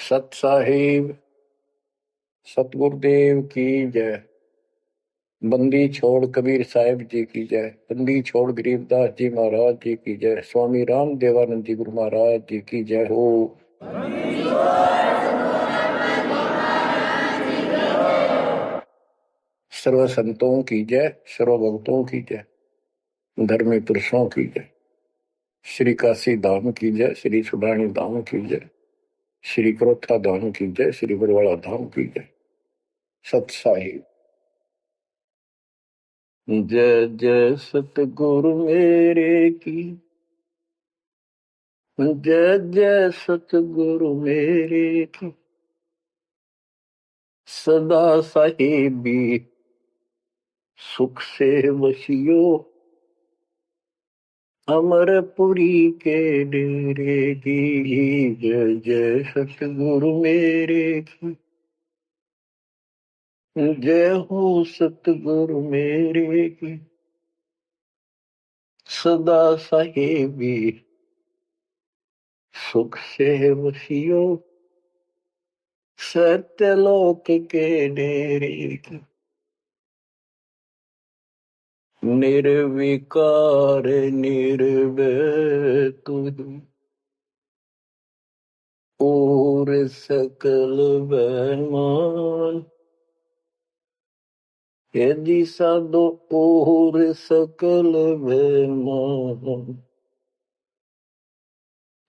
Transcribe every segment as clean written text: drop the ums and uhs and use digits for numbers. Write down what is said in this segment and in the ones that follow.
सत साहिब सतगुरुदेव की जय। बंदी छोड़ कबीर साहिब जी की जय। बंदी छोड़ गरीबदास जी महाराज जी की जय। स्वामी राम देवानंद जी गुरु महाराज जी की जय हो। सर्व संतों की जय, सर्व भक्तों की जय, धर्मी पुरुषों की जय। श्री काशी धाम की जय, श्री सुडानी धाम की जय, श्री क्रोथा धाम की जय, श्री बरवाड़ा धाम की जय। सत साहिब जय जय सतगुरु मेरे की, जय जय सतगुरु मेरे की। सदा साहिबी सुख से वसियो, अमरपुरी के डेरे की। जय जय सतगुरु मेरे की, जय हो सतगुरु मेरे की। सदा साहिबी सुख से वसियो, सत्यलोक के डेरे की। निर्विकार निर्भय तुझ और सकल बेमान। यदि साधो और सकल बेमान,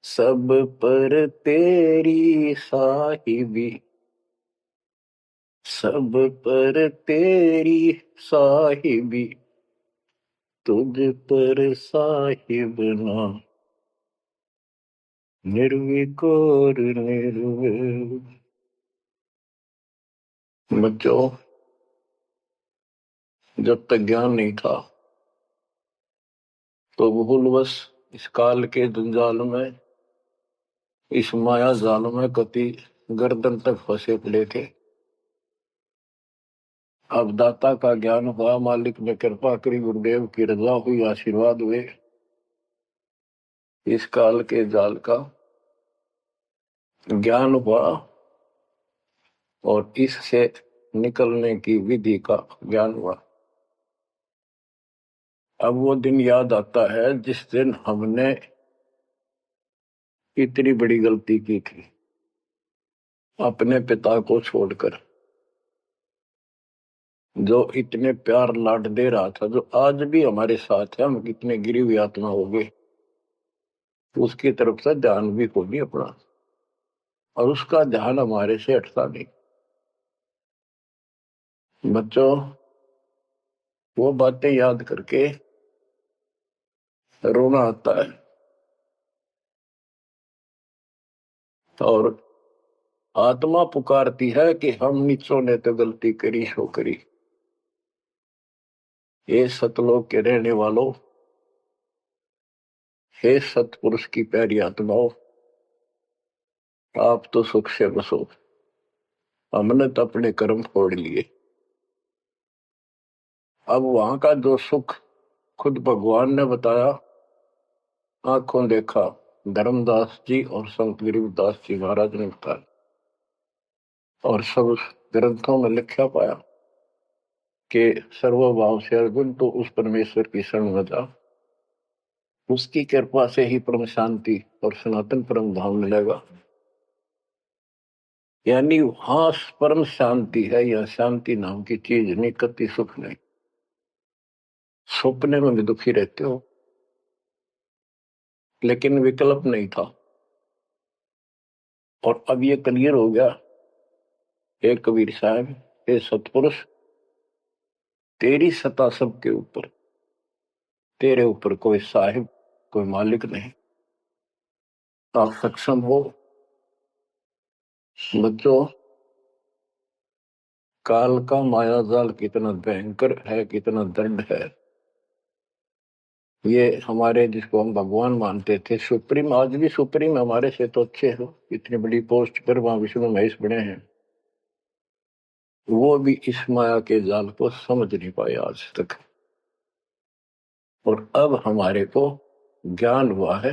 सब पर तेरी साहिबी, सब पर तेरी साहिबी, तुझ पर साहिब ना। निर्विकार निर्भय। बच्चों, जब तक ज्ञान नहीं था तो भूलवश इस काल के जंजाल में, इस माया जाल में कति गर्दन तक फंसे पड़े थे। अब दाता का ज्ञान हुआ, मालिक ने कृपा करी, गुरुदेव की रजा हुई, आशीर्वाद हुए। इस काल के जाल का ज्ञान हुआ और इससे निकलने की विधि का ज्ञान हुआ। अब वो दिन याद आता है जिस दिन हमने इतनी बड़ी गलती की थी, अपने पिता को छोड़कर, जो इतने प्यार लाड दे रहा था, जो आज भी हमारे साथ है। हम कितने गिरी हुई आत्मा हो गए, उसकी तरफ से ध्यान भी खो नहीं अपना, और उसका ध्यान हमारे से हटता नहीं। बच्चों, वो बातें याद करके रोना आता है। और आत्मा पुकारती है कि हम नीचों ने तो गलती करी सो करी। हे सतलोक के रहने वालों, हे सतपुरुष की प्यारी आत्माओं, आप तो सुख से बसो। हमने तो अपने कर्म फोड़ लिए। अब वहां का जो सुख खुद भगवान ने बताया, आंखों देखा, धर्मदास जी और संत गरीबदास जी महाराज ने बताया, और सब ग्रंथों में लिखा पाया कि सर्वभाव से अर्जुन तो उस परमेश्वर की शरण में जा, उसकी कृपा से ही परम शांति और सनातन परम धाम मिलेगा। यानी वहां परम शांति है, या शांति नाम की चीज नहीं, कति सुख नहीं। सपने में भी दुखी रहते हो, लेकिन विकल्प नहीं था। और अब ये क्लियर हो गया। हे कबीर साहब, हे सतपुरुष, तेरी सत्ता सबके ऊपर, तेरे ऊपर कोई साहिब, कोई मालिक नहीं। आप सक्षम हो। बच्चों, काल का माया जाल कितना भयंकर है, कितना दंड है। ये हमारे, जिसको हम भगवान मानते थे, सुप्रीम, आज भी सुप्रीम हमारे से तो अच्छे हो, इतनी बड़ी पोस्ट पर वहां विष्णु महेश बने हैं, वो भी इस माया के जाल को समझ नहीं पाए आज तक। और अब हमारे को ज्ञान हुआ है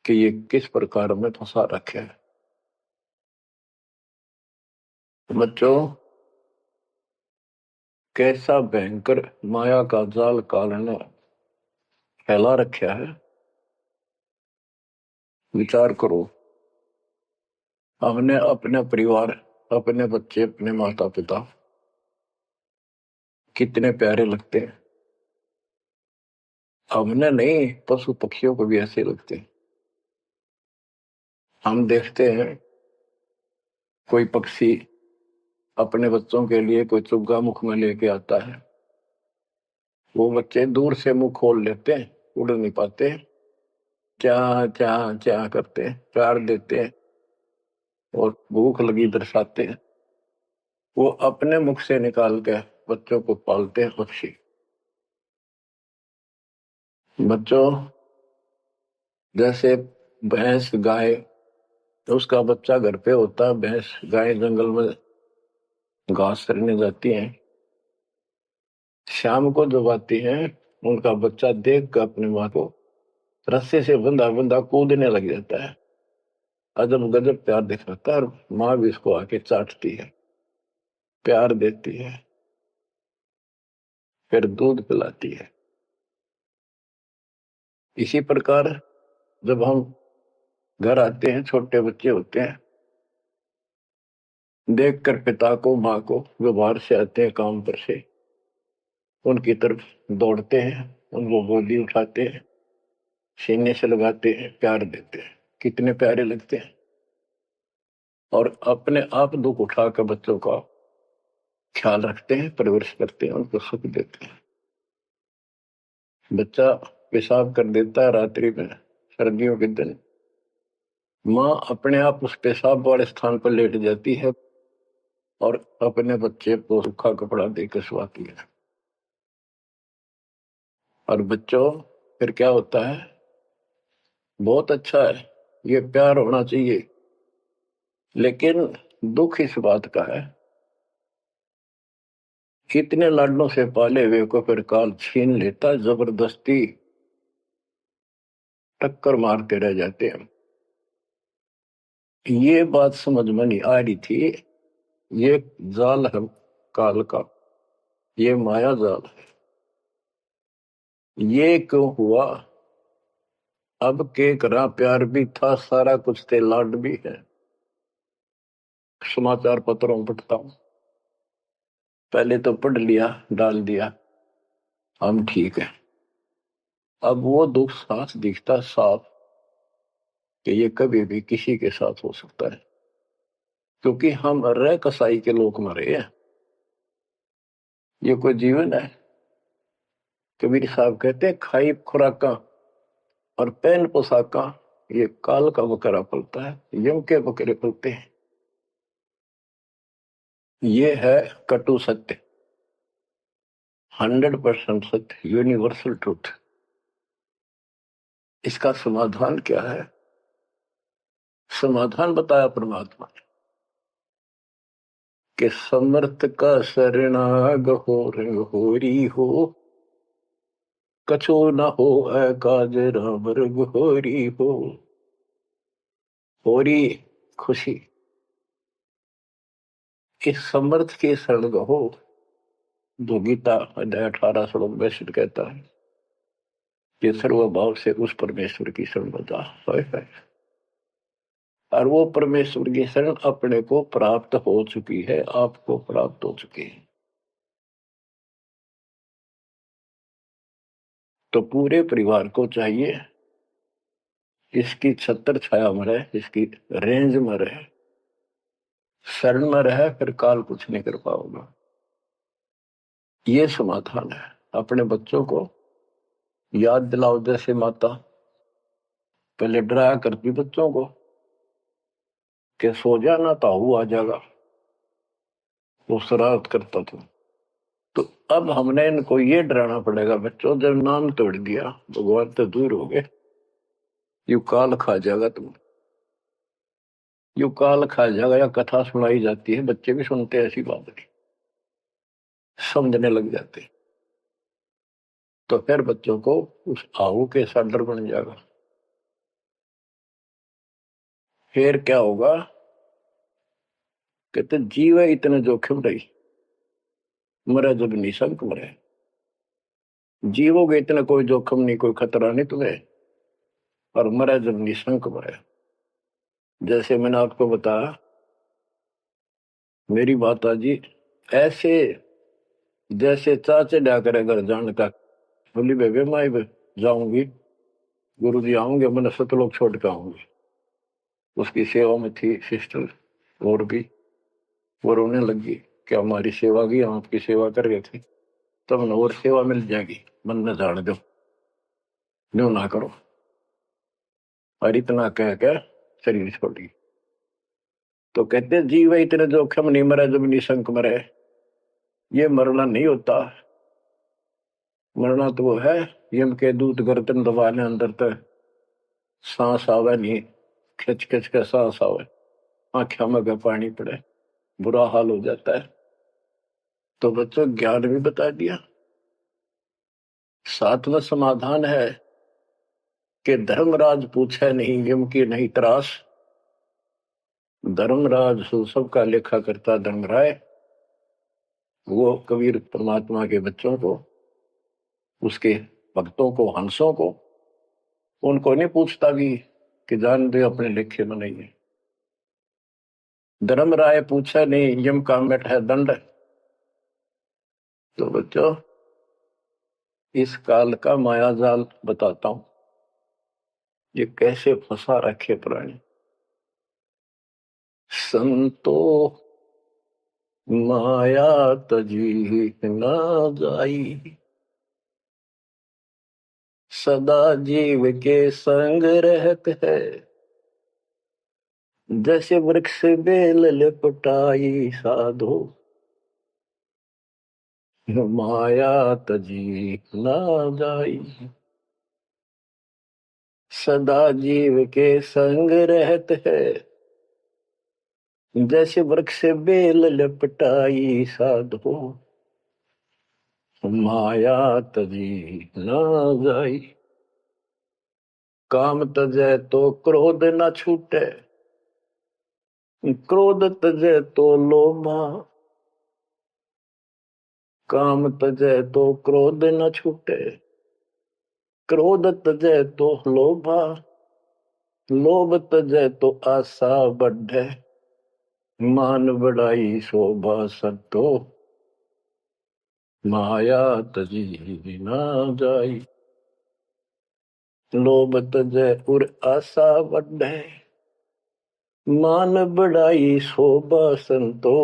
कि ये किस प्रकार में फंसा रखे है। बच्चों, कैसा भयंकर माया का जाल काल ने फैला रखा है। विचार करो, हमने अपने परिवार, अपने बच्चे, अपने माता पिता कितने प्यारे लगते हैं। हमने नहीं, पशु पक्षियों को भी ऐसे लगते हैं। हम देखते हैं कोई पक्षी अपने बच्चों के लिए कोई चुग्गा मुख में लेके आता है, वो बच्चे दूर से मुंह खोल लेते हैं, उड़ नहीं पाते, चा चा चा करते हैं, प्यार देते हैं और भूख लगी दर्शाते हैं। वो अपने मुख से निकाल के बच्चों को पालते हैं पक्षी। बच्चों, जैसे भैंस गाय, तो उसका बच्चा घर पे होता है, भैंस गाय जंगल में घास चरने जाती हैं, शाम को जब आती हैं उनका बच्चा देख कर अपनी माँ को रस्से से बंधा बंधा कूदने लग जाता है। अजब गजब प्यार दिखाता है और माँ भी इसको आके चाटती है, प्यार देती है, फिर दूध पिलाती है। इसी प्रकार जब हम घर आते हैं, छोटे बच्चे होते हैं, देखकर पिता को माँ को जो बाहर से आते हैं काम पर से, उनकी तरफ दौड़ते हैं, उनको गोदी उठाते हैं, सीने से लगाते हैं, प्यार देते हैं, कितने प्यारे लगते हैं। और अपने आप दुख उठाकर बच्चों का ख्याल रखते हैं, परवरिश करते हैं, उनको सुख देते हैं। बच्चा पेशाब कर देता है रात्रि में, सर्दियों के दिन, माँ अपने आप उस पेशाब वाले स्थान पर लेट जाती है और अपने बच्चे को सूखा कपड़ा देकर सुलाती है। और बच्चों, फिर क्या होता है? बहुत अच्छा है, ये प्यार होना चाहिए, लेकिन दुख इस बात का है, कितने लाडलों से पाले हुए को फिर काल छीन लेता, जबरदस्ती टक्कर मारते रह जाते हैं। ये बात समझ में नहीं आ रही थी, ये जाल है काल का, ये माया जाल है। ये क्यों हुआ? अब के करा प्यार भी था, सारा कुछ थे, लाड भी है। समाचार पत्रों में पढ़ता हूं, पहले तो पढ़ लिया, डाल दिया, हम ठीक है। अब वो दुख साफ दिखता साफ कि ये कभी भी किसी के साथ हो सकता है, क्योंकि हम रह कसाई के लोग मरे हैं। ये कोई जीवन है? कबीर साहब कहते हैं, खाई खुराका और पहन पोशाका, ये काल का बकरा पलता है, यम के बकरे पलते हैं। ये है कटु सत्य, 100% सत्य, यूनिवर्सल ट्रूथ। इसका समाधान क्या है? समाधान बताया परमात्मा ने कि समर्थ का शरणाग हो रंग होरी हो, कछो न हो काज राम रंग होरी हो। होरी खुशी, इस समर्थ के शरण हो, जो गीता अध्याय 18 श्लोक 62 कहता है कि सर्वभाव से उस परमेश्वर की शरण में जा। और वो परमेश्वर की शरण अपने को प्राप्त हो चुकी है, आपको प्राप्त हो चुकी है। तो पूरे परिवार को चाहिए इसकी छत्र छाया में रहे, इसकी रेंज में रहे, शरण में रहे, फिर काल कुछ नहीं कर पाओगा। ये समाधान है। अपने बच्चों को याद दिलाओ, जैसे माता पहले डराया करती बच्चों को कि सो जाना, ताऊ आ जाएगा, वो शरारत करता था। तो अब हमने इनको ये डराना पड़ेगा, बच्चों जब नाम तोड़ दिया, भगवान तो दूर हो गए, यू काल खा जाएगा तुम, यू काल खा जाएगा। या कथा सुनाई जाती है, बच्चे भी सुनते हैं, ऐसी बात नहीं, समझने लग जाते। तो फिर बच्चों को उस आहू के साथ डर बन जाएगा। फिर क्या होगा? कहते जीव है इतने जोखिम रही, मरे जब निशंक मरे। जीवोगे इतना कोई जोखिम नहीं, कोई खतरा नहीं तुम्हें, और मरे जब निशंक मरे। जैसे मैंने आपको बताया, मेरी माता जी ऐसे जैसे चाचे डा करे घर जाने का, बोली बेबे मैं जाऊंगी, गुरु जी आऊंगे, मैंने सतलोक छोड़ के आऊंगी। उसकी सेवा में थी सिस्टर और भी, वो रोने लगी कि हमारी सेवा की, हम आपकी सेवा कर गए थे, तब न और सेवा मिल जाएगी, मन में जान दो, न्यू ना करो। और इतना कह के शरीर छोड़ी। तो कहते जीव इतने जोखिम नहीं मरे जब निशंक मरे। ये मरना नहीं होता, मरना तो वो है यम के दूत गर्दन दबाने अंदर तक सांस आवे नहीं, खिंच खिंच के सांस आवे, आंखों में के पानी पड़े, बुरा हाल हो जाता है। तो बच्चों ज्ञान भी बता दिया। सातवां समाधान है कि धर्मराज पूछे नहीं यम की नहीं त्रास। धर्मराज सबका लेखा करता धर्मराय, वो कबीर परमात्मा के बच्चों को, उसके भक्तों को, हंसों को, उनको नहीं पूछता भी कि जान दे अपने लेखे में नहीं है। धर्मराय पूछा नहीं यम का मिट है दंड। तो बच्चों इस काल का माया जाल बताता हूं, ये कैसे फंसा रखे प्राणी। संतो माया तजी ना जाई, सदा जीव के संग रहत है, जैसे वृक्ष बेल लिपटाई साधो, माया तजी ना जाई। सदा जीव के संग रहत है, जैसे वृक्ष बेल लिपटाई साधो, माया तजी ना जाई। काम तजै तो क्रोध न छूटे, क्रोध तजै तो लोभा। काम तजै तो क्रोध न छूटे, क्रोध तजै तो लोभा। लोभ तजै तो आशा बढ़े, मान बढ़ाई शोभा सतो, माया तजी ना जाई। लोभ तजै उर आशा बढ़े, मान बढ़ाई शोभा संतो,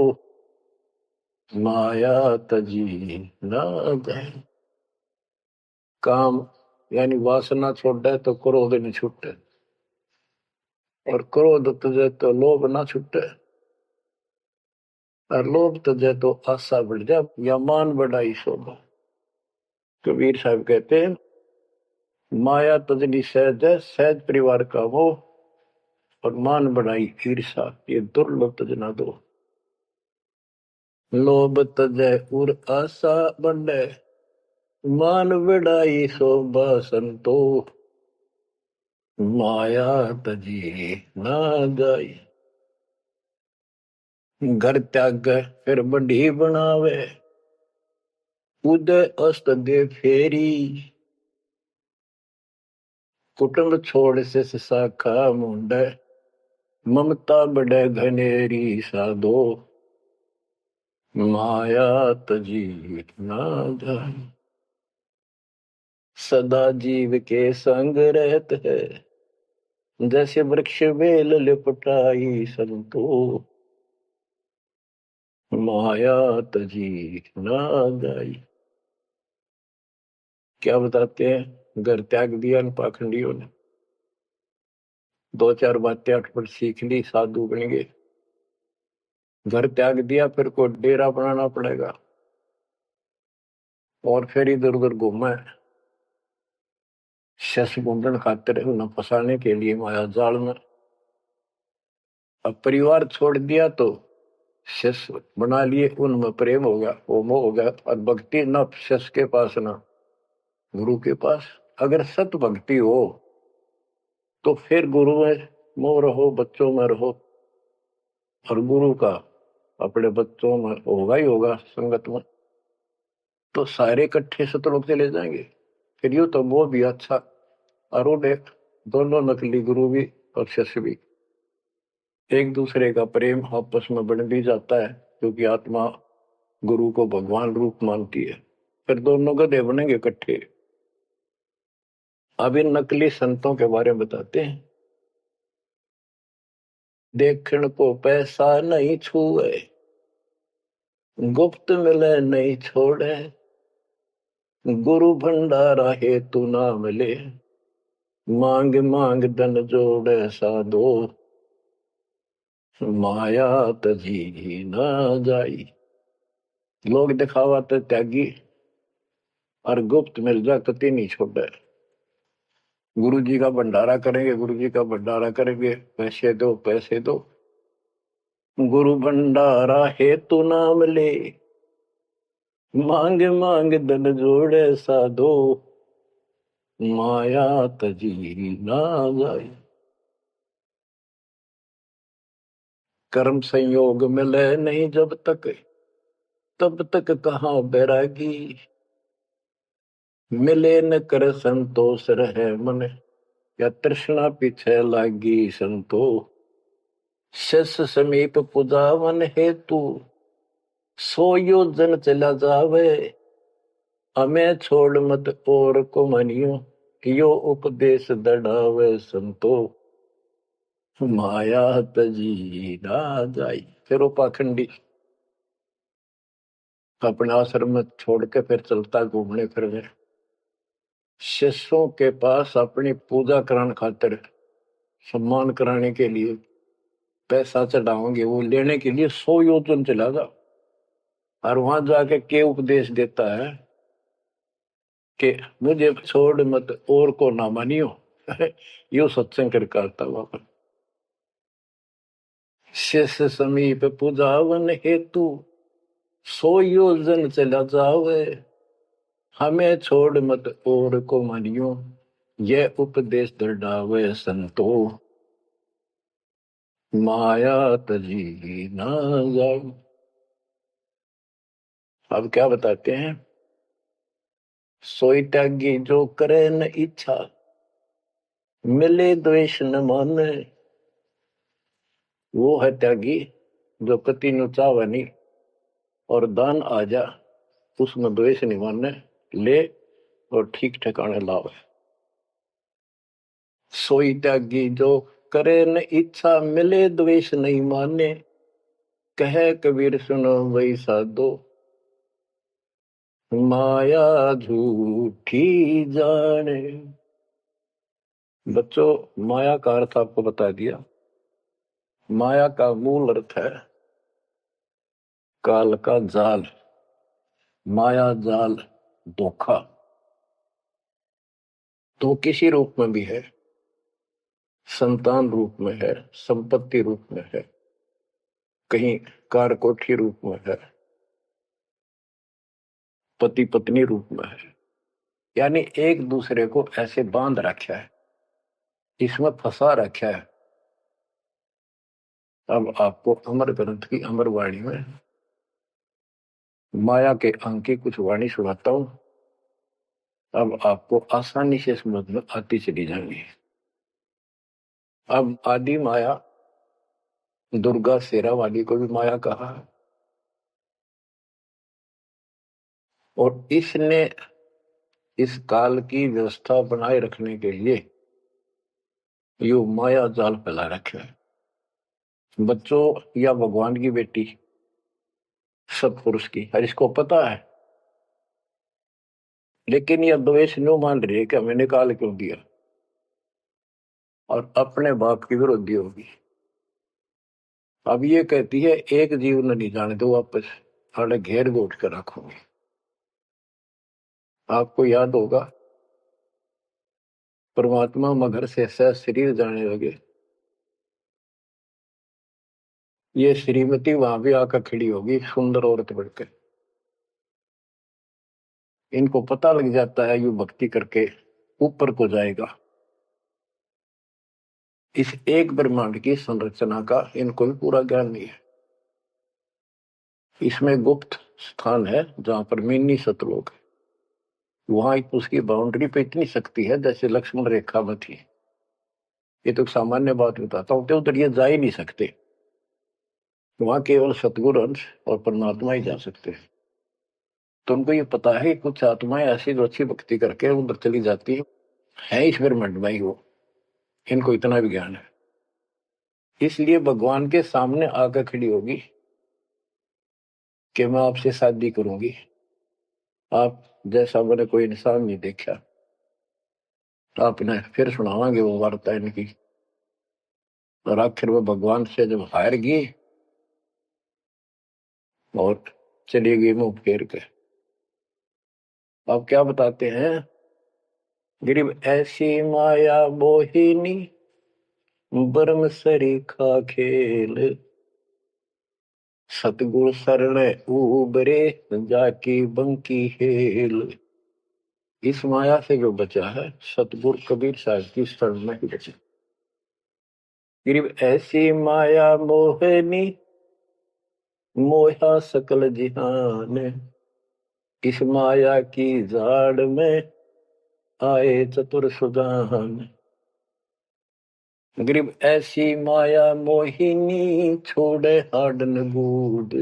माया तजी ना जाए। काम यानी वासना छोड़े तो क्रोध नहीं छूटे, और क्रोध तजे तो लोभ ना छूटे, और लोभ तजे तो आशा बढ़ जाए या मान बढ़ाई शोभा। कबीर साहब कहते हैं माया तजनी सहज है, सहज परिवार का वो, और मान बढ़ाई ईर्षा, ये दुर्लभ तजना दो। लोभ तजय उर आशा बढ़े, मान बढ़ाई शोभा संतो, माया तजी ना जाई। घर त्याग फिर बढ़ी बनावे, उदय अस्त दे फेरी। कुटुंब छोड़ से शाखा मुंडे, ममता बढ़े घनेरी साधो, माया तजी ना जाई। सदा जीव के संग रहत है, जैसे वृक्ष बेल लिपटाई संतो, माया तजी ना जाई। क्या बताते हैं, घर त्याग दिया इन पाखंडियों ने, दो चार बातें अटपट सीख ली, साधु बन गए। घर त्याग दिया, फिर को डेरा बनाना पड़ेगा, और फिर इधर उधर घूमे शस गुंडन खातिर, न फंसाने के लिए माया जाल में। अब परिवार छोड़ दिया तो शिष्य बना लिए, उनमें प्रेम हो गया, वो मोह हो गया, और भक्ति न शिष्य के पास न गुरु के पास। अगर सत भक्ति हो तो फिर गुरु में मोह रहो, बच्चों में रहो, और गुरु का अपने बच्चों में होगा ही होगा संगत में, तो सारे इकट्ठे सतलोक चले जाएंगे। फिर यूं तो वो भी अच्छा और वो देख, दोनों नकली गुरु भी और शिष्य भी, एक दूसरे का प्रेम आपस में बढ़ भी जाता है, क्योंकि आत्मा गुरु को भगवान रूप मानती है। फिर दोनों गधे बनेंगे इकट्ठे। अब इन नकली संतों के बारे में बताते हैं। देखण को पैसा नहीं छुए, गुप्त मिले नहीं छोड़े, गुरु भंडारा हेतु ना मिले, मांग मांग धन जोड़े साधो, माया तजी ना जाई। लोग दिखावा तो त्यागी और गुप्त मिल जा कति नहीं छोड़े। गुरु जी का भंडारा करेंगे, गुरु जी का भंडारा करेंगे, पैसे दो पैसे दो, गुरु भंडारा हेतु ना मिले, मांग मांग धन जोड़े साधो, माया तजी ना जाए। कर्म संयोग मिले नहीं जब तक, तब तक कहाँ बैरागी, मिले न कर संतोष रहे मन, या तृष्णा पीछे लागी संतो, शिष्य समीप पुजावन हेतु, सो योजन चला जावे, हमें छोड़ मत और को मनियो, यो उपदेश दढ़ावे संतो, माया तजी ना जाई। फिर वो पाखंडी अपने आश्रम में छोड़ के फिर चलता घूमने फिरने, शिष्यों के पास अपनी पूजा कराने खातिर, सम्मान कराने के लिए पैसा चढ़ाओगे, वो लेने के लिए 100 योजन चला जा। और वहां जाके के उपदेश देता है कि मुझे छोड़ मत और को ना मानियो। यो सत्संग कर करता वहां। शिष्य समीप पूजावन हेतु, 100 योजन चला जावे, हमें छोड़ मत और को मानियो, यह उपदेश दृढ़ावे संतो, माया तजी ना जाए। अब क्या बताते हैं, सोई त्यागी जो करे न इच्छा, मिले द्वेष न माने, वो है त्यागी जो कति नु चावे नहीं, और दान आ जा उसमें द्वेष नहीं माने, ले और ठीक ठिकाने लावे। सोई त्यागी जो करे न इच्छा, मिले द्वेष नहीं माने, कहे कबीर सुनो वही साधो, माया झूठी जाने। बच्चों, माया का अर्थ आपको बता दिया। माया का मूल अर्थ है काल का जाल, माया जाल, धोखा। तो किसी रूप में भी है, संतान रूप में है, संपत्ति रूप में है, कहीं कार कोठी रूप में है, पति पत्नी रूप में है, यानी एक दूसरे को ऐसे बांध रखा है, इसमें फंसा रखा है। अब आपको अमर ग्रंथ की अमर वाणी में माया के अंक की कुछ वाणी सुनाता हूं। अब आपको आसानी से समझ में आती चली जाएंगी। अब आदि माया, दुर्गा शेरा वाली को भी माया कहा है, और इसने इस काल की व्यवस्था बनाए रखने के लिए यो माया जाल फैला रखे है। बच्चों, या भगवान की बेटी सतपुरुष की, हर इसको पता है, लेकिन यह द्वेष न्यू मान रही है कि हमें निकाल क्यों दिया, और अपने बाप की विरोधी होगी। अब ये कहती है एक जीव न नहीं जाने दो, वापस साढ़े घेर गोट कर रखूंगी। आपको याद होगा, परमात्मा मगर से सह शरीर जाने लगे, ये श्रीमती वहां भी आकर खड़ी होगी, सुंदर औरत बढ़कर। इनको पता लग जाता है यू भक्ति करके ऊपर को जाएगा। इस एक ब्रह्मांड की संरचना का इनको भी पूरा ज्ञान नहीं है। इसमें गुप्त स्थान है जहां पर मिनी सतलोक है। वहां उसकी बाउंड्री पे इतनी शक्ति है जैसे लक्ष्मण रेखा में थी। ये तो सामान्य बात बताता हूँ, तो उधर ये जा ही नहीं सकते। वहां केवल सतगुरु अंश और परमात्मा ही जा सकते हैं। तो उनको ये पता है कि कुछ आत्माएं ऐसी जो अच्छी भक्ति करके उधर चली जाती है इस ब्रह्मांड में ही वो। इनको इतना भी ज्ञान है, इसलिए भगवान के सामने आकर खड़ी होगी कि मैं आपसे शादी करूंगी। आप जैसा मैंने कोई इंसान नहीं देखा। आपने फिर सुनावांगे वो वार्ता इनकी। और आखिर में भगवान से जब हार गई और चली गई मुंह फेर के। आप क्या बताते हैं? गरीब ऐसी माया मोहिनी बरम सरीखा खेल सतगुरु शरण उबरे जाकी बंकी हेल। इस माया से जो बचा है सतगुरु कबीर साहब की शरण में ही बचा। गरीब ऐसी माया मोहिनी मोहा सकल जिहान इस माया की जाड़ में आए चतुर सुजान। गरीब ऐसी माया मोहिनी छोड़े हाडन बूद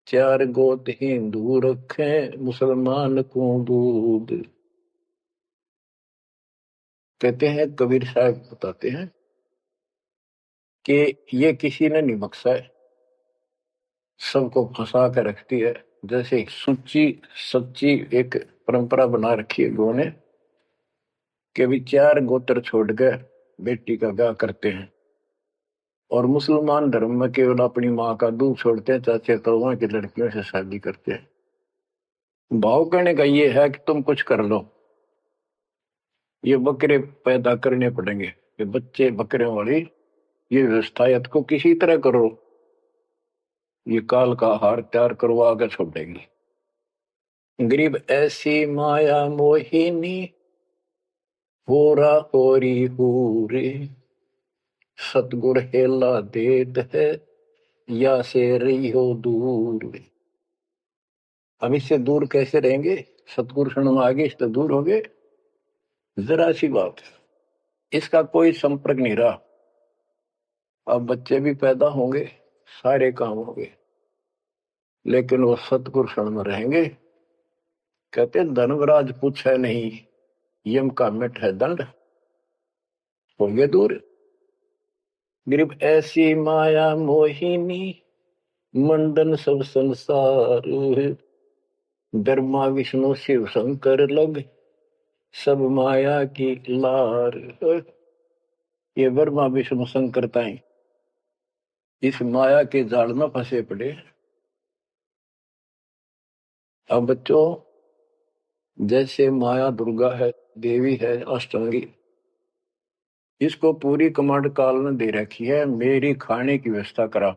चार गोत हिंदू रखे मुसलमान को दूध। कहते हैं कबीर साहब बताते हैं कि ये किसी ने नहीं बख्शा है, सबको फंसा कर रखती है। जैसे सुच्ची सच्ची एक परंपरा बना रखी है लोगों ने कि भी चार गोत्र छोड़ कर बेटी का ब्याह करते हैं। और मुसलमान धर्म में केवल अपनी माँ का दूध छोड़ते हैं, चाचे तो की लड़कियों से शादी करते हैं। भाव कहने का ये है कि तुम कुछ कर लो, ये बकरे पैदा करने पड़ेंगे, ये बच्चे बकरे वाली ये व्यवस्था या को किसी तरह करो, ये काल का हार तैयार करवा के छोड़ेंगे। गरीब ऐसी माया मोहिनी होरा होरी हूरे सतगुर हेला देत है या से रही हो दूर। हम इससे दूर कैसे रहेंगे? सतगुरु शरण में आगे इससे दूर हो गए? जरा सी बात है, इसका कोई संपर्क नहीं रहा। अब बच्चे भी पैदा होंगे, सारे काम होंगे, लेकिन वो सतगुरु शरण में रहेंगे। कहते धर्मराज पूछे नहीं यम का मिट है दंड, होंगे दूर। गरीब ऐसी माया मोहिनी मंडन सब संसार ब्रह्मा विष्णु शिव शंकर लग सब माया की लार। ये ब्रह्मा विष्णु शंकर ताई इस माया के जाल में फंसे पड़े। अब बच्चों, जैसे माया दुर्गा है, देवी है अष्टांगी, इसको पूरी कमांड काल ने दे रखी है मेरी खाने की व्यवस्था करा,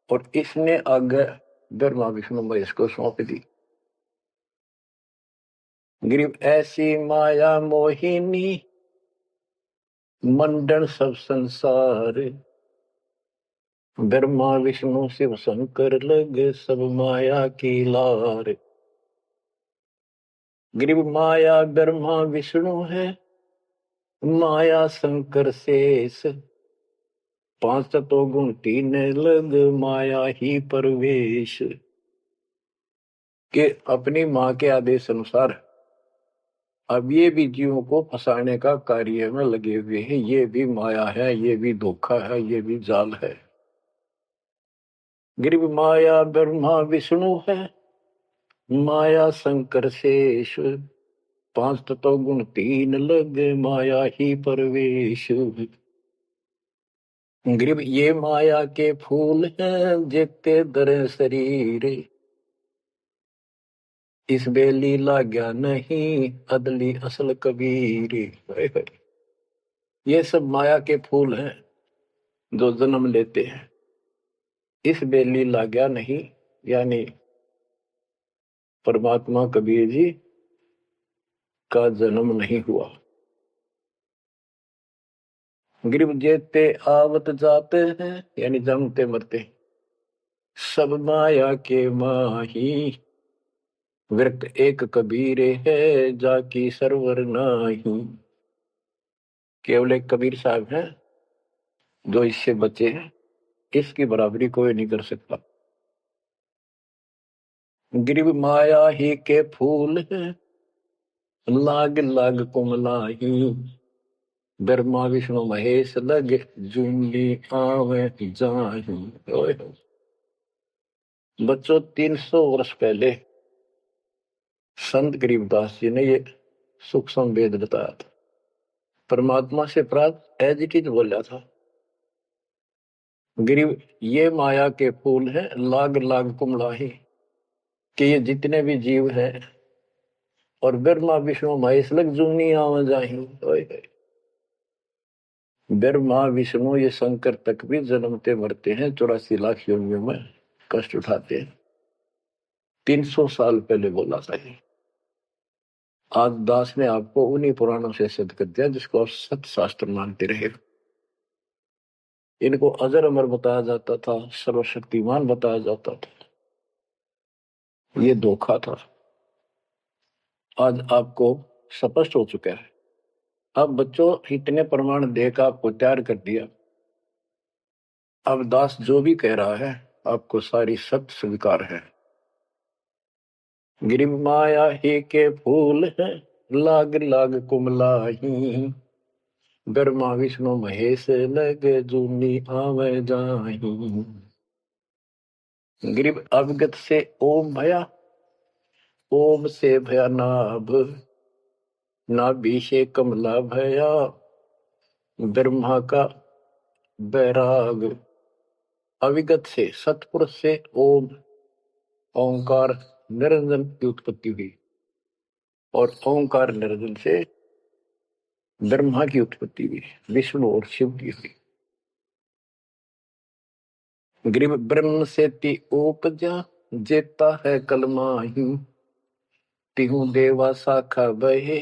और इसने आगे ब्रह्मा विष्णु महेश को सौंप दी। गरीब ऐसी माया मोहिनी मंडन सब संसार ब्रह्मा विष्णु शिव शंकर लग सब माया की लार। गरीब माया ब्रह्मा विष्णु है माया शंकर शेष पांच तत्व गुण तीन लग माया ही परवेश। के अपनी माँ के आदेश अनुसार अब ये भी जीवों को फंसाने का कार्य में लगे हुए हैं। ये भी माया है, ये भी धोखा है, ये भी जाल है। गरीब माया ब्रह्मा विष्णु है माया शंकर शेष पांच तत्व गुण तीन लग माया ही परवेश। गरीब ये माया के फूल हैं देखते दर शरीर इस बेली लाग्या नहीं अदली असल कबीर। ये सब माया के फूल हैं जो जन्म लेते हैं, इस बेली लाग्या नहीं यानी परमात्मा कबीर जी का जन्म नहीं हुआ। गरीब जेते आवत जाते हैं यानी जन्मते मरते, सब माया के माही, विरक्त एक कबीर है, जाकी सरवर नाही। केवल एक कबीर साहब हैं जो इससे बचे हैं, इसकी बराबरी कोई नहीं कर सकता। गिरिव माया ही के फूल है, लाग लाग कुमलाही। ब्रह्मा विष्णु महेश लग, जूली आवे जाही। ओए होए। बच्चों, 300 वर्ष पहले संत गरीबदास जी ने ये सूक्ष्म वेद बताया था, परमात्मा से प्राप्त एज इट इज बोला था। गिरिव ये माया के फूल हैं, लाग लाग कुमलाही, कि ये जितने भी जीव हैं और ब्रह्मा विष्णु महेश लग जूनी आवा जाही। ओए होए। ब्रह्मा विष्णु ये शंकर तक भी जन्मते मरते हैं, 84 लाख योनियों में कष्ट उठाते हैं। 300 साल पहले बोला था ये। आज दास ने आपको उन्हीं पुराणों से सिद्ध कर दिया जिसको आप सत्य शास्त्र मानते रहे। इनको अजर अमर बताया जाता था, सर्वशक्तिमान बताया जाता था। ये धोखा था। आज आपको स्पष्ट हो चुका है। अब बच्चों, इतने प्रमाण देकर आपको तैयार कर दिया। अब दास जो भी कह रहा है आपको सारी सत्य स्वीकार है। गिरिव माया ही के फूल है, लाग लाग कुमलाही। ब्रह्मा विष्णु महेश लग, जूनी आवे जाही। गिरिव अवगत से ओम भया, ओम से भया नाभ, नाभि से कमला भया, ब्रह्मा का बैराग। अविगत से सतपुरुष से ओम ओंकार निरंजन की उत्पत्ति हुई, और ओंकार निरंजन से ब्रह्मा की उत्पत्ति हुई, विष्णु और शिव की हुई। ग्रीव ब्रह्म से ति उपजा, जेता है कलमाही। तिहु देवा शाखा बहे,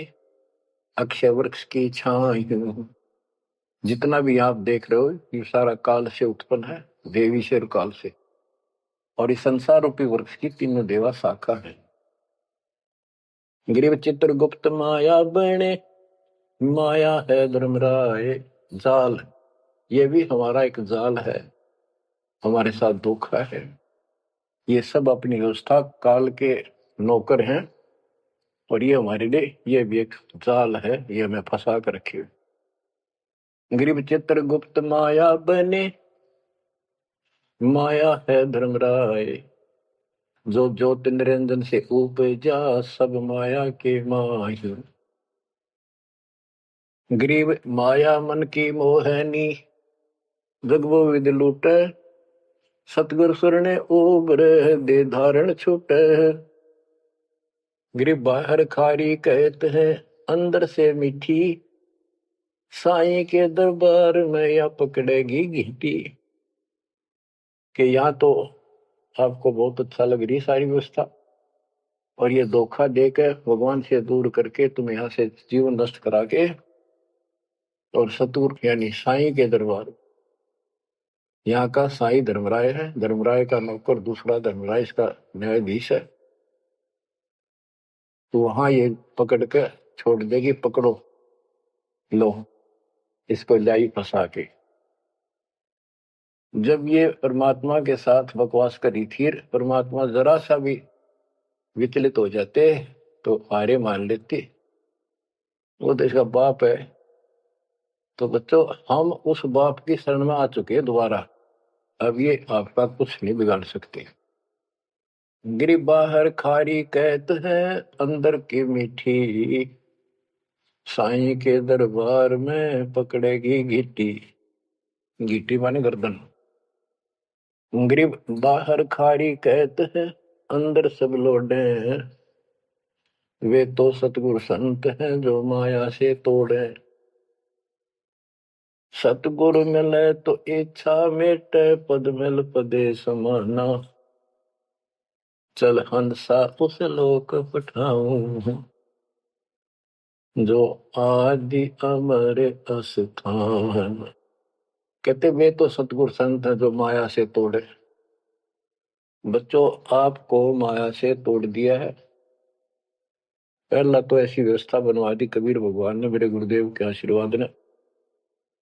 अक्षय वृक्ष की छाई। जितना भी आप देख रहे हो ये सारा काल से उत्पन्न है, देवीश्वर काल से। और इस संसार रूपी वृक्ष की तीनों देवा शाखा है। ग्रीव चित्रगुप्त माया बने, माया है धर्मराय। जाल, ये भी हमारा एक जाल है, हमारे साथ धोखा है। ये सब अपनी व्यवस्था काल के नौकर हैं, और ये हमारे लिए ये भी एक जाल है, ये हमें फंसा कर रखे। ग्रीव चित्रगुप्त माया बने, माया है धर्मराय। जो ज्योति निरंजन से उपजा, सब माया के माही। ग्रीव माया मन की मोहनी, जगवो विद लूटे। सतगुर सुरने उबर, दे धारण छूटे। ग्रीव बाहर खारी कहत है, अंदर से मीठी। साईं के दरबार में या पकड़ेगी घीटी। कि यहाँ तो आपको बहुत अच्छा लग रही सारी व्यवस्था, और ये धोखा देकर भगवान से दूर करके तुम यहाँ से जीवन नष्ट करा के, और सतगुर यानी साईं के दरबार। यहाँ का साईं धर्मराय है, धर्मराय का नौकर दूसरा धर्मराय इसका न्यायाधीश है। तो वहां ये पकड़ के छोड़ देगी, पकड़ो लो इसको लाई फंसा के। जब ये परमात्मा के साथ बकवास करी थी, परमात्मा जरा सा भी विचलित हो जाते तो हारे मान लेते। वो तो इसका बाप है। तो बच्चों, हम उस बाप की शरण में आ चुके हैं दोबारा। अब ये आपका कुछ नहीं बिगाड़ सकते। गिरी बाहर खारी कहत है, अंदर की मीठी। साईं के दरबार में पकड़ेगी घीटी। घीटी माने गर्दन। ग्रीब बाहर खारी कहत है, अंदर सब लोडे। वे तो सतगुरु संत हैं, जो माया से तोड़े। सतगुरु मिले तो इच्छा मेटे, पद मिल पदे समाना। चल हंसा उस लोक पठाऊं, जो आदि अमर अस्थान। कहते वे तो सतगुरु संत हैं जो माया से तोड़े। बच्चों, आपको माया से तोड़ दिया है। पहला तो ऐसी व्यवस्था बनवा दी कबीर भगवान ने, मेरे गुरुदेव के आशीर्वाद ने।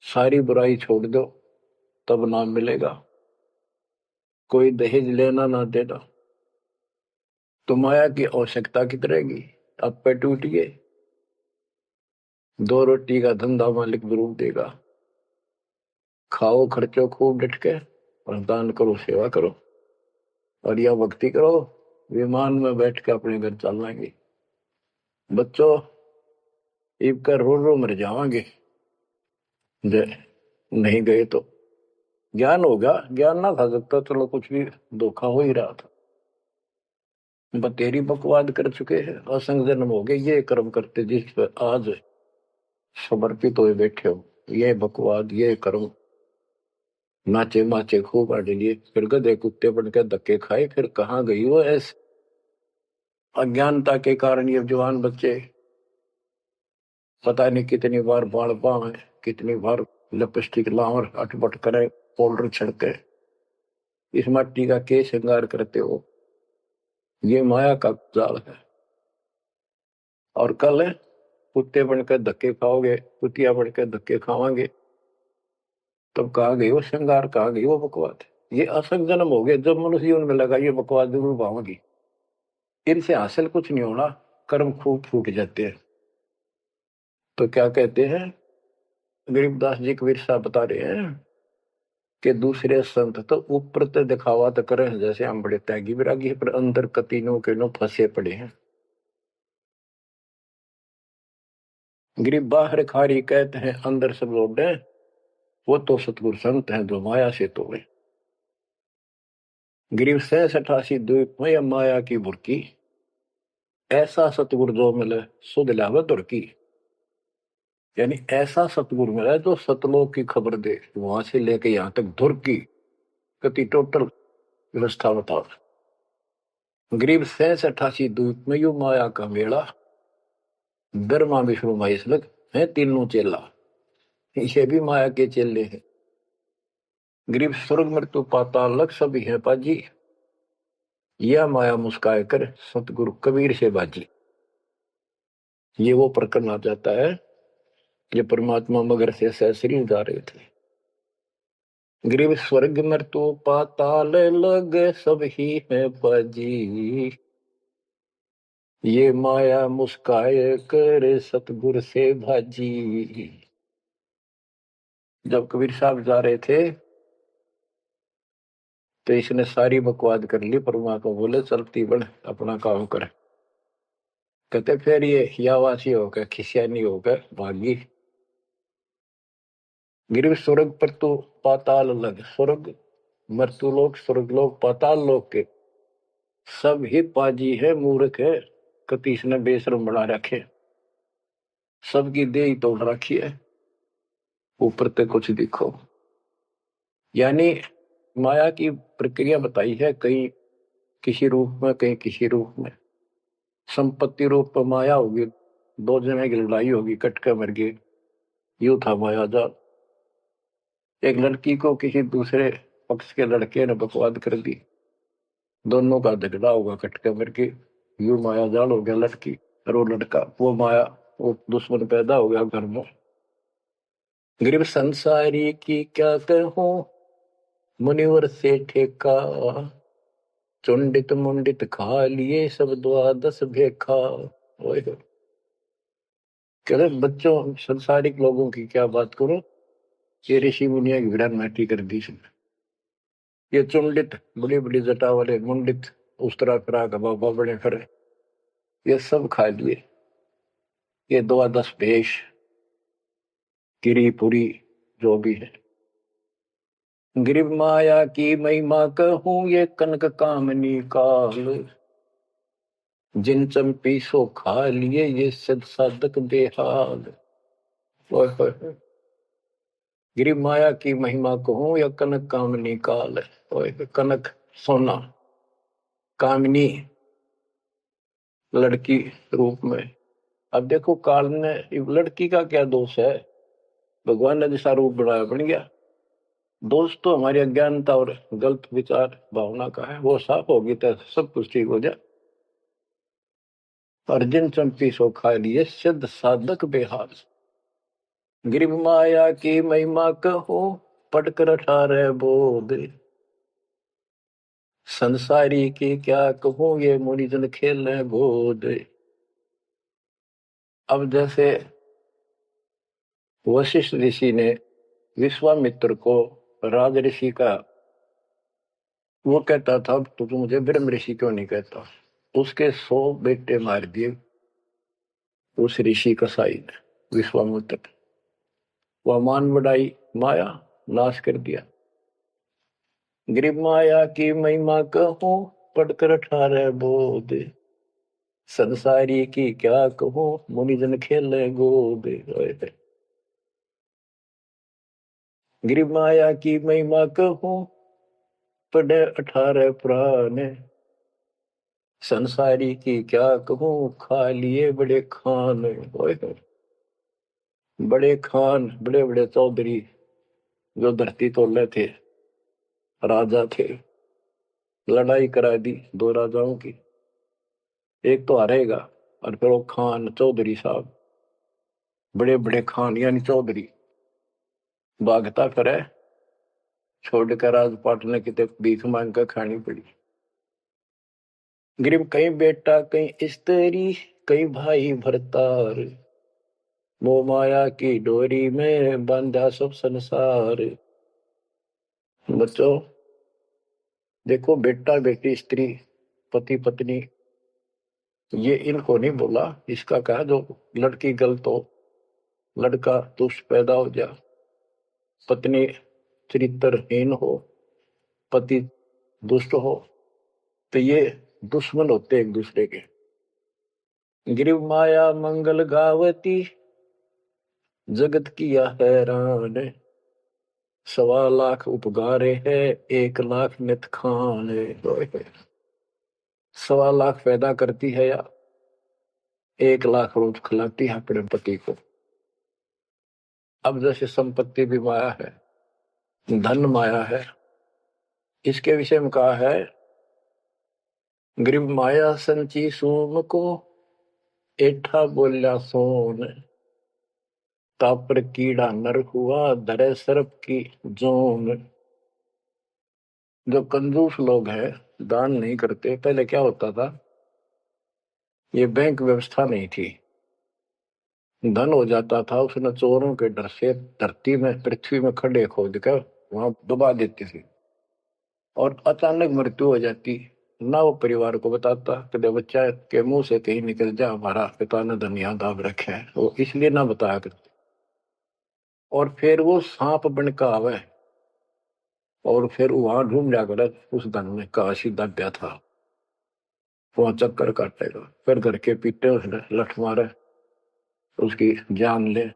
सारी बुराई छोड़ दो, तब नाम मिलेगा। कोई दहेज लेना ना देना, तो माया की आवश्यकता कित रहेगी। अब पे टूटिए, 2 रोटी का धंधा मालिक जरूर देगा। खाओ खर्चो खूब डट के, और दान करो, सेवा करो, और या भक्ति करो, विमान में बैठ के अपने घर चल जाएंगे। बच्चों, इब कर रो रो मर जावांगे नहीं गए तो। ज्ञान होगा, ज्ञान ना था सकता, चलो कुछ भी धोखा हो ही रहा था। बतेरी बकवाद कर चुके हैं, असंग जन्म हो गए ये कर्म करते जिस पर आज समर्पित हुए बैठे हो। ये बकवाद, ये कर्म, नाचे माचे खूब आटे लिए, फिर गधे कुत्ते बन के धक्के खाए, फिर कहाँ गई वो ऐसे अज्ञानता के कारण। ये जवान बच्चे पता नहीं कितनी बार बाल पावे, कितनी बार लिपस्टिक लावर अटपट करे, पाउडर छिड़के, इस मट्टी का के श्रृंगार करते हो। ये माया का जाल है। और कल कुत्ते बनकर धक्के खाओगे, कुतिया बनकर धक्के खावांगे, तब कहाँ गई वो श्रृंगार, कहाँ गई वो बकवाद। ये असंग जन्म हो गए। जब मनुष्य जीवन में लगा ये बकवाद जरूर पाओगी, इनसे हासिल कुछ नहीं होना, कर्म खूब फूट जाते हैं। तो क्या कहते हैं गरीबदास जी कबीर साहब बता रहे हैं कि दूसरे संत तो ऊपर तो दिखावा तो करें जैसे हम बड़े त्यागी विरागी, पर अंदर कतीनों के नो फंसे पड़े हैं। गरीब बाहर खारी कहते हैं, अंदर सब लोग हैं। वो तो सतगुरु संत हैं जो माया से तोड़े। गरीब 86 द्वीप में माया की बुरकी, ऐसा सतगुरु जो मिले सुध लावे दुर्की। यानी ऐसा सतगुरु मिला जो सतलोक की खबर दे, वहां से लेके यहां तक धुर की कति टोटल व्यवस्था बताओ। गरीब 86 द्वीप में यू माया का मेला, ब्रह्मा विष्णु महेश लग है तीनों चेला। ये भी माया के चेले हैं। गरीब स्वर्ग मृत्यु पाताल लग सभी है पाजी, यह माया मुस्काए कर सतगुरु कबीर से बाजी। ये वो प्रकरण आ जाता है, ये परमात्मा मगर से सहसरी जा रहे थे। गरीब स्वर्ग मृत्यु पाताल लग सब ही है पाजी, ये माया मुस्काए कर सतगुरु से भाजी। जब कबीर साहब जा रहे थे तो इसने सारी बकवाद कर ली। परमात्मा बोले चलती बन, अपना काम कर। कहते फिर ये यावासी होकर खिसियानी होकर भागी। गिर स्वर्ग पर तो पाताल लग, स्वर्ग मृत्यु लोक, स्वर्ग लोक, पाताल लोक के सब ही पाजी है, मूर्ख है, कतीस ने बेशरम बना रखे, सबकी देह तोड़ रखी है, ऊपर तक कुछ दिखो। यानी माया की प्रक्रिया बताई है, कहीं किसी रूप में, कहीं किसी रूप में। संपत्ति रूप में माया होगी, 2 जने की लड़ाई होगी, कट के मर गए, यू था माया जाल। एक लड़की को किसी दूसरे पक्ष के लड़के ने बकवाद कर दी, दोनों का झगड़ा होगा, कट के मर गए, यू माया जाल हो गया। लड़की और वो लड़का, वो माया, वो दुश्मन पैदा हो गया घर में। गरीब संसारी की क्या कहूं, मुनिवर से ठेका, चुंडित मुंडित खा लिए सब द्वादश भेखा। कह बच्चों, संसारिक लोगों की क्या बात करूं, ये ऋषि मुनिया की विरान माटी कर दी। ये चुंडित बड़ी बड़ी जटा वाले, मुंडित उस तरह फिरा का बाबा बड़े फिर, ये सब खा लिए। ये 2-10 भेष, गिरी पुरी, जो भी है। गिरिव माया की महिमा कहूं, ये कनक कामनी काल, जिन चंपी सो खा लिए ये सद साधक बेहाल। गिरिव माया की महिमा कहूं, या कनक कामनी काल। कनक सोना, कामनी लड़की रूप में। अब देखो काल ने, लड़की का क्या दोष है, भगवान ने जैसा रूप बनाया बन गया। दोस्तों हमारी अज्ञानता और गलत विचार भावना का है, वो साफ होगी तो सब कुछ ठीक हो जाए। अर्जुन चंपी सो खा लिए सिद्ध साधक बेहाल, गिरिव माया की महिमा कहो पढ़कर 18 बोध, संसारी की क्या कहूं ये मुनिजन खेल गोद। अब जैसे वशिष्ठ ऋषि ने विश्वामित्र को राज ऋषि का, वो कहता था तो तू मुझे ब्रह्म ऋषि क्यों नहीं कहता, उसके 100 बेटे मार दिए उस ऋषि कसाई ने विश्वामित्र। वह मान बढ़ाई माया नाश कर दिया। गिरिव माया की महिमा कहूं पढ़कर 18 बोध, संसारी की क्या कहूं मुनिजन खेल गोद। गिरिव माया की महिमा कहूं पढ़े 18 पुराण, संसारी की क्या कहूं खा लिए बड़े खान। बड़े खान, बड़े बड़े चौधरी जो धरती तोड़े थे, राजा थे, लड़ाई करा दी 2 राजाओं की, एक तो हारेगा और फिर वो खान चौधरी साहब, बड़े बड़े खान यानी चौधरी भागता करे, छोड़कर राजपाट ने कितने भीख मांग कर खानी पड़ी। गरीब कहीं बेटा कहीं स्त्री कहीं भाई भरतार, मोह माया की डोरी में बांधा सब संसार। बच्चों देखो, बेटा बेटी स्त्री पति पत्नी, ये इनको नहीं बोला, इसका कहा जो लड़की गलत हो, लड़का दुष्ट पैदा हो जा, पत्नी चरित्रहीन हो, पति दुष्ट हो, तो ये दुश्मन होते एक दूसरे के। गिरिव माया मंगल गावती जगत किया हैरान, 1.25 लाख उपगारे है 1 लाख नित खान। 1.25 लाख पैदा करती है या 1 लाख रोज खिलाती है अपने पति को। अब जैसे संपत्ति भी माया है, धन माया है, इसके विषय में कहा है गिरिव माया संची सोम को एठा बोल्या सोन, तापर कीड़ा नर हुआ धरे सर्प की जोन। जो कंजूस लोग हैं, दान नहीं करते, पहले क्या होता था, ये बैंक व्यवस्था नहीं थी, धन हो जाता था उसने चोरों के डर से धरती में पृथ्वी में खड्डे खोद कर वहां दबा देती थी, और अचानक मृत्यु हो जाती, ना वो परिवार को बताता, कदे बच्चा के मुंह से कहीं निकल जा हमारा पिता ने धन याद दाब रखे है, वो इसलिए ना बताया करते। और फिर वो सांप बन का आवे और फिर वहां ढूंढ लिया कर उस धन में काशी दब्या था, वहां चक्कर काटेगा, फिर घर के पीटे उसने लठ मारे उसकी जान ले।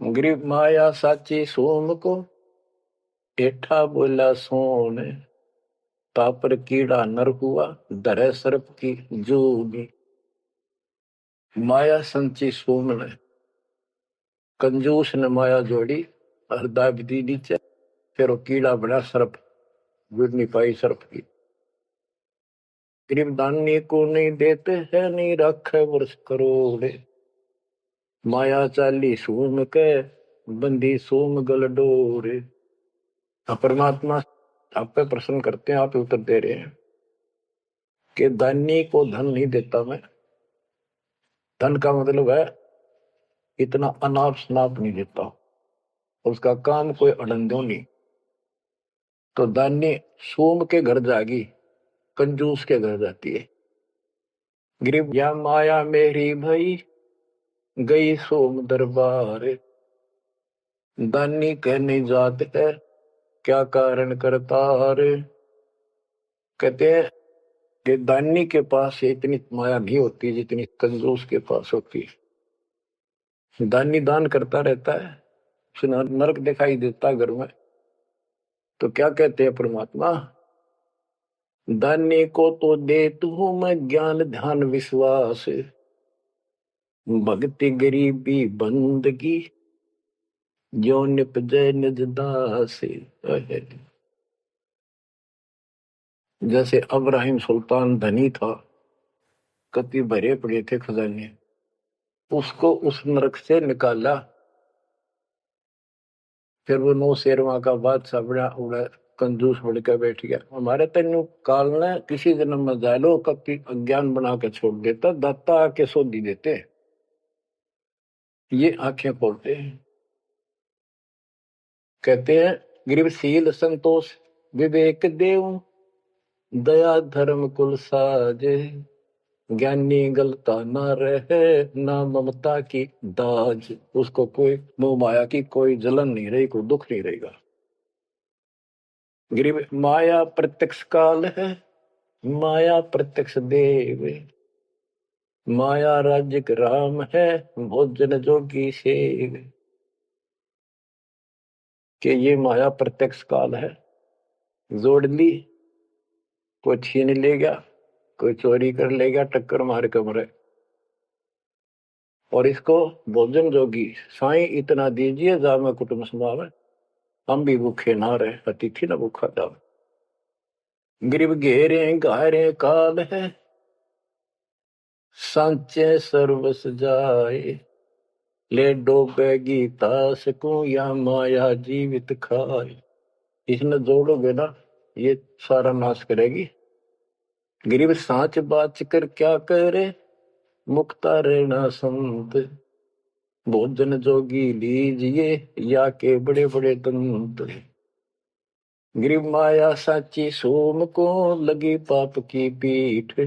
गरीब माया साची सोम को एठा बोला सोन, तापर कीड़ा नर हुआ धरे सर्प की जोगी। माया संची सोम ने, कंजूस ने माया जोड़ी और दाब दी नीचे, फिर वो कीड़ा बना सर्प, गिर नहीं पाई सर्प की। गरीब दानी को नहीं देते है नहीं रखे वर्ष करोड़, माया चाली सोम के बंदी सोम गल डोर। परमात्मा आप पे प्रश्न करते हैं, आप उत्तर दे रहे हैं कि दानी को धन नहीं देता मैं, धन का मतलब है इतना अनाप शनाप नहीं देता, उसका काम कोई अड़ंदो नहीं। तो दानी सोम के घर जागी, कंजूस के घर जाती है। गरीब या माया मेरी भई गई सोम दरबार, दानी कहने जात है क्या कारण करतार। कहते हैं कि दानी के पास इतनी माया नहीं होती जितनी कंजूस के पास होती है। दानी दान करता रहता है, उसे नरक दिखाई देता घर में, तो क्या कहते हैं परमात्मा, दानी को तो देता हूं मैं ज्ञान ध्यान विश्वास, भक्ति गरीबी बंदगी जो निपजे निज दासी। जैसे अब्राहिम सुल्तान धनी था, कति भरे पड़े थे खजाने, उसको उस नरक से निकाला, फिर वो 9 शेरवा का बादशाह बड़ा उड़ा कंजूस बढ़कर बैठ गया। हमारे तेन काल ने किसी जन्म में जालो कभी अज्ञान बना के छोड़ देता, दाता आके सोधी देते, ये आंखें खोलते हैं। कहते हैं गरीबशील संतोष विवेक देव, दया धर्म कुल साजे, ज्ञानी गलता ना रहे, ना ममता की दाज। उसको कोई मोह माया की कोई जलन नहीं रही, कोई दुख नहीं रहेगा। गरीब माया प्रत्यक्ष काल है, माया प्रत्यक्ष देव, माया राज्य राम है, भोजन जोगी सेव। कि ये माया प्रत्यक्ष काल है, जोड़ ली, कोई छीन लेगा, कोई चोरी कर लेगा, टक्कर मार के मरे। और इसको भोजन जोगी साईं इतना दीजिए जामे कुटुंब समावे, हम भी भूखे ना रहे, अतिथि न भूखा जावे। गरीब घेरे घारे काल है, सांचे सर्वस जाए, ले डोबेगी तास को या माया जीवित खाए। इसने जोड़ोगे ना, ये सारा नाश करेगी। गरीब सांच बाच कर क्या करे, मुक्ता रहना संत, भोजन जोगी लीजिए या के बड़े बड़े दंत। गरीब माया साची सोम को लगी पाप की पीठ,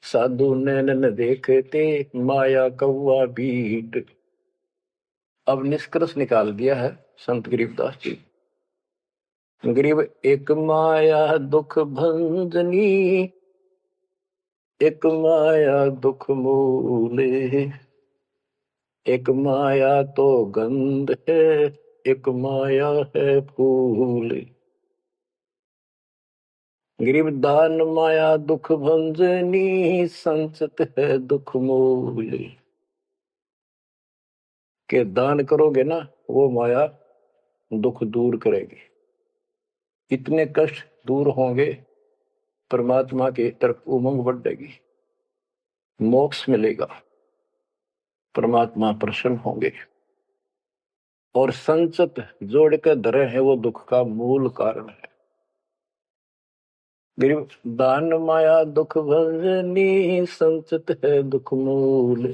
साधु नैन न देखते माया कौवा बीट। अब निष्कर्ष निकाल दिया है संत गरीबदास जी। गरीब एक माया दुख भंजनी, एक माया दुख मूले, एक माया तो गंध है, एक माया है फूल। गरीब दान माया दुख भंजनी, संचत है दुख मूल। के दान करोगे ना, वो माया दुख दूर करेगी, इतने कष्ट दूर होंगे, परमात्मा की तरफ उमंग बढ़ेगी, मोक्ष मिलेगा, परमात्मा प्रसन्न होंगे। और संचत जोड़ के धरे है वो दुख का मूल कारण है। गरीब दान माया दुख भंजनी, संचत है दुख मूल।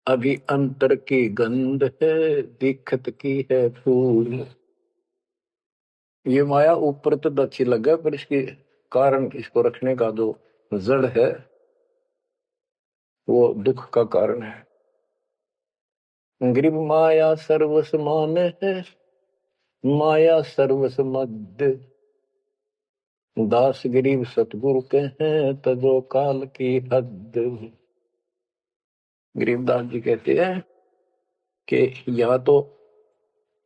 अभी अंतर की गंध है, दिखत की है फूल। ये माया ऊपर तो अच्छी लगे, पर इसकी कारण, इसको रखने का जो जड़ है, वो दुख का कारण है। गरीब माया सर्वस मान है, माया सर्वस मध्य, दास गरीब सतगुरु के हैं, तजो काल की हद। गरीबदास जी कहते हैं कि यह तो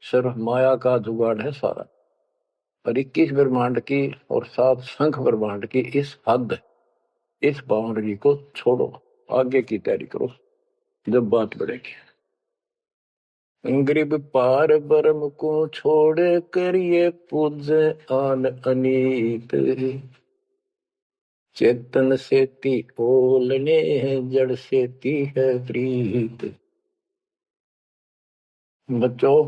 सिर्फ माया का जुगाड़ है सारा, पर 21 ब्रह्मांड की और 7 शंख ब्रह्मांड की इस हद, इस बाउंड्री को छोड़ो, आगे की तैयारी करो, जब बात बढ़ेगी। गरीब पार ब्रह्म को छोड़ करिए पूजे आन अनीत, चेतन सेती ओलने जड़ सेती है प्रीत। बच्चों,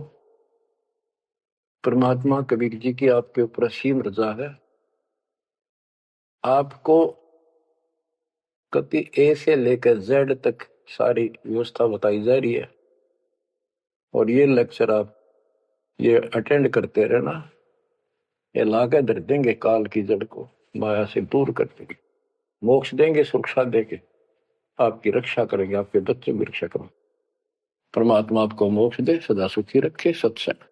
परमात्मा कबीर जी की आपके ऊपर असीम रजा है। आपको कति ए से लेकर जेड तक सारी व्यवस्था बताई जा रही है, और ये लेक्चर आप ये अटेंड करते रहना, ये लाके धर देंगे काल की जड़ को, माया से दूर कर देंगे, मोक्ष देंगे, सुरक्षा देंगे, आपकी रक्षा करेंगे, आपके बच्चों की रक्षा करेंगे। परमात्मा आपको मोक्ष दे, सदा सुखी रखे। सत्संग।